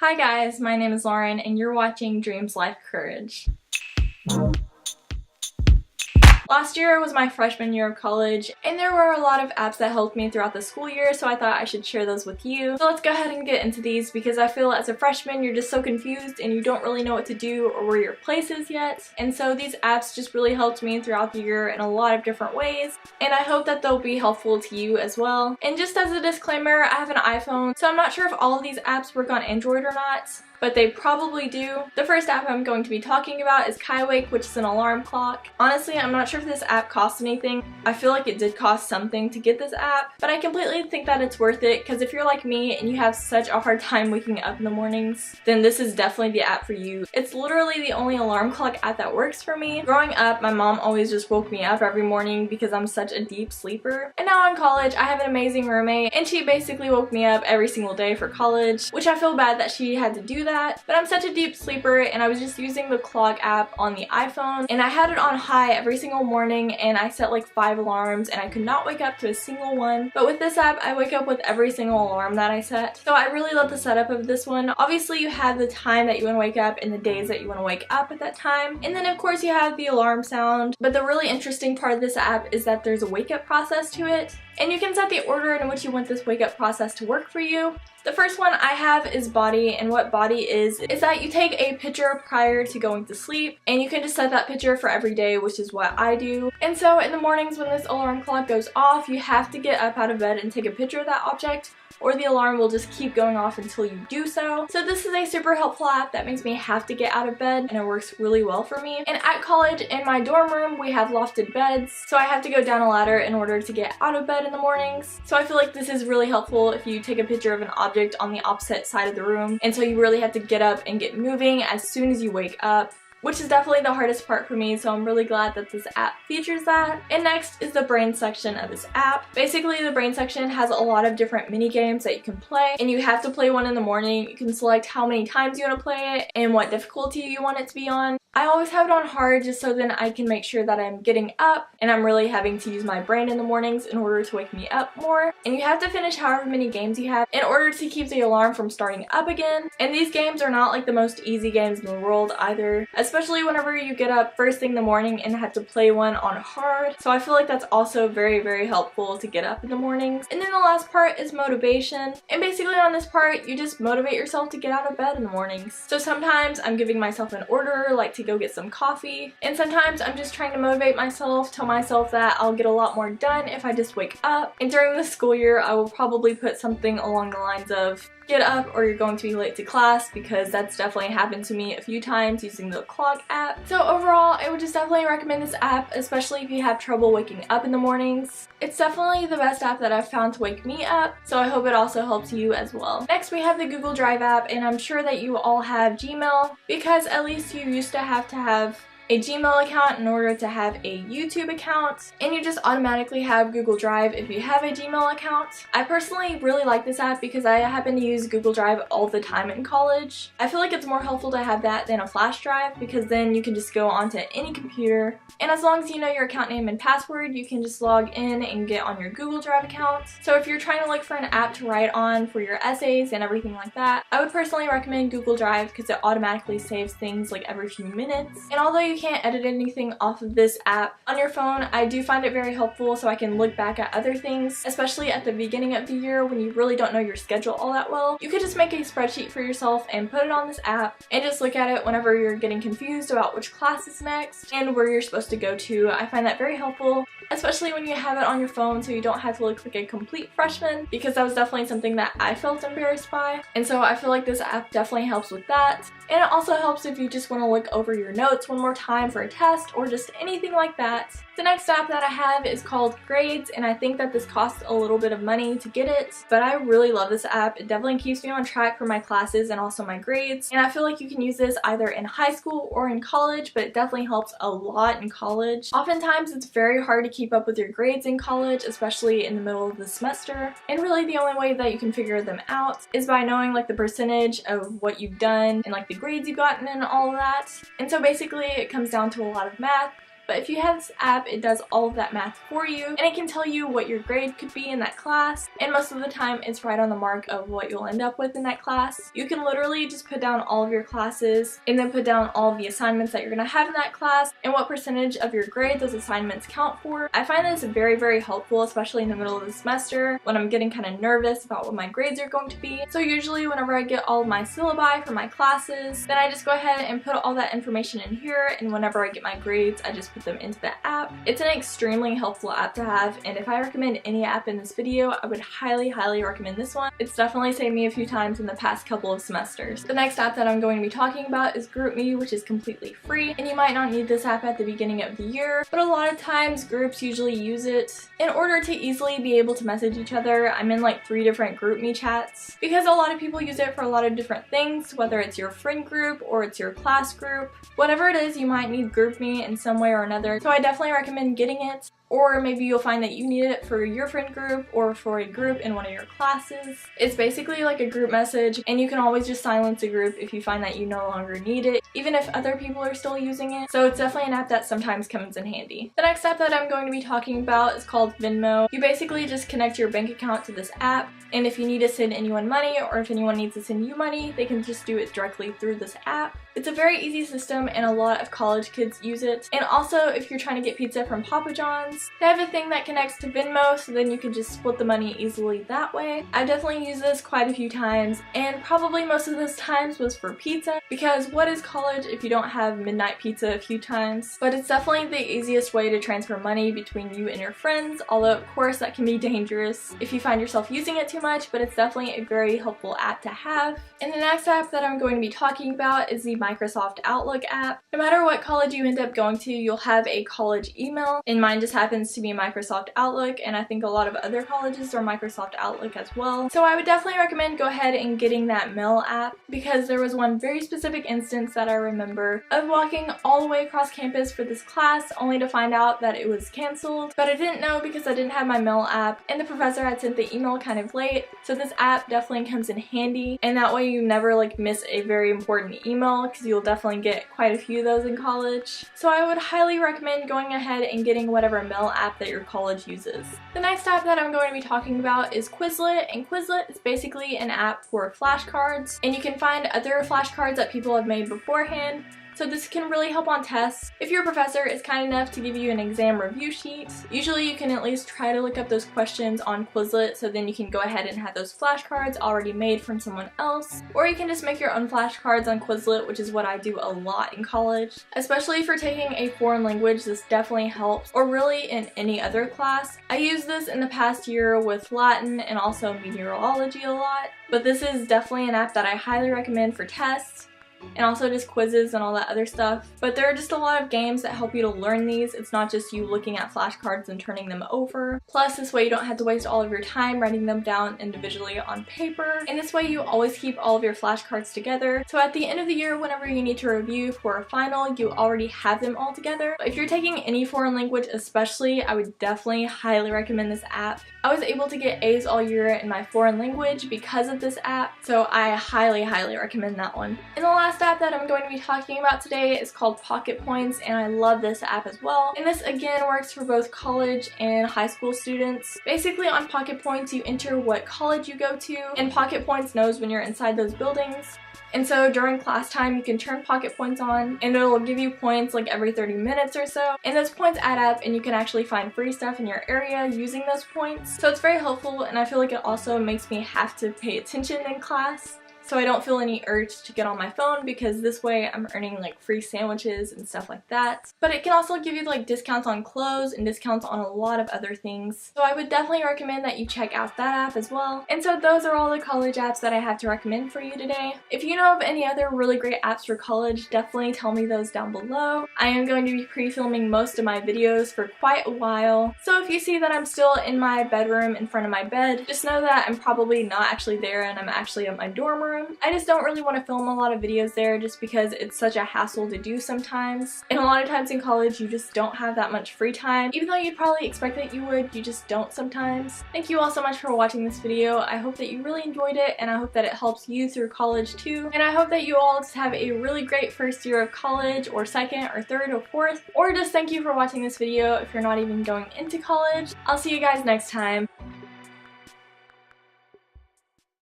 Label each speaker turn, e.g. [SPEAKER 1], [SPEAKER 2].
[SPEAKER 1] Hi guys, my name is Lauren and you're watching Dreams Life Courage. Last year was my freshman year of college and there were a lot of apps that helped me throughout the school year, so I thought I should share those with you. So let's go ahead and get into these because I feel as a freshman you're just so confused and you don't really know what to do or where your place is yet. And so these apps just really helped me throughout the year in a lot of different ways, and I hope that they'll be helpful to you as well. And just as a disclaimer, I have an iPhone, so I'm not sure if all of these apps work on Android or not, but they probably do. The first app I'm going to be talking about is Kaiwake, which is an alarm clock. Honestly, I'm not sure if this app costs anything. I feel like it did cost something to get this app, but I completely think that it's worth it because if you're like me and you have such a hard time waking up in the mornings, then this is definitely the app for you. It's literally the only alarm clock app that works for me. Growing up, my mom always just woke me up every morning because I'm such a deep sleeper. And now in college, I have an amazing roommate and she basically woke me up every single day for college, which I feel bad that she had to do that, but I'm such a deep sleeper and I was just using the clock app on the iPhone and I had it on high every single morning and I set like 5 alarms and I could not wake up to a single one. But with this app, I wake up with every single alarm that I set. So I really love the setup of this one. Obviously you have the time that you want to wake up and the days that you want to wake up at that time. And then of course you have the alarm sound. But the really interesting part of this app is that there's a wake up process to it. And you can set the order in which you want this wake up process to work for you. The first one I have is body, and what body is that you take a picture prior to going to sleep and you can just set that picture for every day, which is what I do. And so in the mornings when this alarm clock goes off, you have to get up out of bed and take a picture of that object, or the alarm will just keep going off until you do so. So this is a super helpful app that makes me have to get out of bed and it works really well for me. And at college, in my dorm room, we have lofted beds, so I have to go down a ladder in order to get out of bed in the mornings. So I feel like this is really helpful if you take a picture of an object on the opposite side of the room, and so you really have to get up and get moving as soon as you wake up, which is definitely the hardest part for me, so I'm really glad that this app features that. And next is the brain section of this app. Basically, the brain section has a lot of different mini games that you can play, and you have to play one in the morning. You can select how many times you want to play it and what difficulty you want it to be on. I always have it on hard just so then I can make sure that I'm getting up and I'm really having to use my brain in the mornings in order to wake me up more. And you have to finish however many games you have in order to keep the alarm from starting up again. And these games are not like the most easy games in the world either, especially whenever you get up first thing in the morning and have to play one on hard. So I feel like that's also very, very helpful to get up in the mornings. And then the last part is motivation. And basically on this part, you just motivate yourself to get out of bed in the mornings. So sometimes I'm giving myself an order, like to go get some coffee, and sometimes I'm just trying to motivate myself, tell myself that I'll get a lot more done if I just wake up. And during the school year, I will probably put something along the lines of get up or you're going to be late to class, because that's definitely happened to me a few times using the clock app. So overall, I would just definitely recommend this app, especially if you have trouble waking up in the mornings. It's definitely the best app that I've found to wake me up, so I hope it also helps you as well. Next, we have the Google Drive app, and I'm sure that you all have Gmail, because at least you used to have a Gmail account in order to have a YouTube account, and you just automatically have Google Drive if you have a Gmail account. I personally really like this app because I happen to use Google Drive all the time in college. I feel like it's more helpful to have that than a flash drive because then you can just go onto any computer, and as long as you know your account name and password, you can just log in and get on your Google Drive account. So if you're trying to look for an app to write on for your essays and everything like that, I would personally recommend Google Drive because it automatically saves things like every few minutes. And although you can't edit anything off of this app on your phone, I do find it very helpful so I can look back at other things, especially at the beginning of the year when you really don't know your schedule all that well. You could just make a spreadsheet for yourself and put it on this app and just look at it whenever you're getting confused about which class is next and where you're supposed to go to. I find that very helpful, especially when you have it on your phone so you don't have to look like a complete freshman, because that was definitely something that I felt embarrassed by. And so I feel like this app definitely helps with that. And it also helps if you just want to look over your notes one more time for a test or just anything like that. The next app that I have is called Grades, and I think that this costs a little bit of money to get it, but I really love this app. It definitely keeps me on track for my classes and also my grades, and I feel like you can use this either in high school or in college, but it definitely helps a lot in college. Oftentimes it's very hard to keep up with your grades in college, especially in the middle of the semester, and really the only way that you can figure them out is by knowing like the percentage of what you've done and like the grades you've gotten and all of that. And so basically it comes down to a lot of math. But if you have this app, it does all of that math for you, and it can tell you what your grade could be in that class, and most of the time it's right on the mark of what you'll end up with in that class. You can literally just put down all of your classes and then put down all of the assignments that you're going to have in that class and what percentage of your grade those assignments count for. I find this very, very helpful, especially in the middle of the semester when I'm getting kind of nervous about what my grades are going to be. So usually whenever I get all of my syllabi for my classes, then I just go ahead and put all that information in here, and whenever I get my grades, I just put them into the app. It's an extremely helpful app to have, and if I recommend any app in this video, I would highly, highly recommend this one. It's definitely saved me a few times in the past couple of semesters. The next app that I'm going to be talking about is GroupMe, which is completely free, and you might not need this app at the beginning of the year, but a lot of times groups usually use it in order to easily be able to message each other. I'm in like 3 different GroupMe chats because a lot of people use it for a lot of different things, whether it's your friend group or it's your class group. Whatever it is, you might need GroupMe in some way or another, so I definitely recommend getting it. Or maybe you'll find that you need it for your friend group or for a group in one of your classes. It's basically like a group message, and you can always just silence a group if you find that you no longer need it, even if other people are still using it. So it's definitely an app that sometimes comes in handy. The next app that I'm going to be talking about is called Venmo. You basically just connect your bank account to this app, and if you need to send anyone money or if anyone needs to send you money, they can just do it directly through this app. It's a very easy system, and a lot of college kids use it. And also, if you're trying to get pizza from Papa John's, they have a thing that connects to Venmo, so then you can just split the money easily that way. I've definitely used this quite a few times, and probably most of those times was for pizza, because what is college if you don't have midnight pizza a few times? But it's definitely the easiest way to transfer money between you and your friends, although of course that can be dangerous if you find yourself using it too much, but it's definitely a very helpful app to have. And the next app that I'm going to be talking about is the Microsoft Outlook app. No matter what college you end up going to, you'll have a college email, and mine just happens to be Microsoft Outlook, and I think a lot of other colleges are Microsoft Outlook as well. So I would definitely recommend go ahead and getting that mail app, because there was one very specific instance that I remember of walking all the way across campus for this class only to find out that it was canceled, but I didn't know because I didn't have my mail app, and the professor had sent the email kind of late. So this app definitely comes in handy, and that way you never like miss a very important email, because you'll definitely get quite a few of those in college. So I would highly recommend going ahead and getting whatever mail app that your college uses. The next app that I'm going to be talking about is Quizlet, and Quizlet is basically an app for flashcards, and you can find other flashcards that people have made beforehand. So this can really help on tests. If your professor is kind enough to give you an exam review sheet, usually you can at least try to look up those questions on Quizlet, so then you can go ahead and have those flashcards already made from someone else. Or you can just make your own flashcards on Quizlet, which is what I do a lot in college. Especially for taking a foreign language, this definitely helps, or really in any other class. I used this in the past year with Latin and also meteorology a lot, but this is definitely an app that I highly recommend for tests, and also just quizzes and all that other stuff. But there are just a lot of games that help you to learn these. It's not just you looking at flashcards and turning them over. Plus, this way you don't have to waste all of your time writing them down individually on paper. And this way you always keep all of your flashcards together. So at the end of the year, whenever you need to review for a final, you already have them all together. But if you're taking any foreign language especially, I would definitely highly recommend this app. I was able to get A's all year in my foreign language because of this app, so I highly, highly recommend that one. And the last app that I'm going to be talking about today is called Pocket Points, and I love this app as well. And this again works for both college and high school students. Basically on Pocket Points you enter what college you go to, and Pocket Points knows when you're inside those buildings. And so during class time you can turn Pocket Points on, and it'll give you points like every 30 minutes or so, and those points add up and you can actually find free stuff in your area using those points. So it's very helpful, and I feel like it also makes me have to pay attention in class, so I don't feel any urge to get on my phone, because this way I'm earning like free sandwiches and stuff like that. But it can also give you like discounts on clothes and discounts on a lot of other things. So I would definitely recommend that you check out that app as well. And so those are all the college apps that I have to recommend for you today. If you know of any other really great apps for college, definitely tell me those down below. I am going to be pre-filming most of my videos for quite a while. So if you see that I'm still in my bedroom in front of my bed, just know that I'm probably not actually there and I'm actually at my dorm room. room. I just don't really want to film a lot of videos there just because it's such a hassle to do sometimes. And a lot of times in college you just don't have that much free time. Even though you'd probably expect that you would, you just don't sometimes. Thank you all so much for watching this video. I hope that you really enjoyed it, and I hope that it helps you through college too. And I hope that you all just have a really great first year of college, or second, or third, or fourth. Or just thank you for watching this video if you're not even going into college. I'll see you guys next time.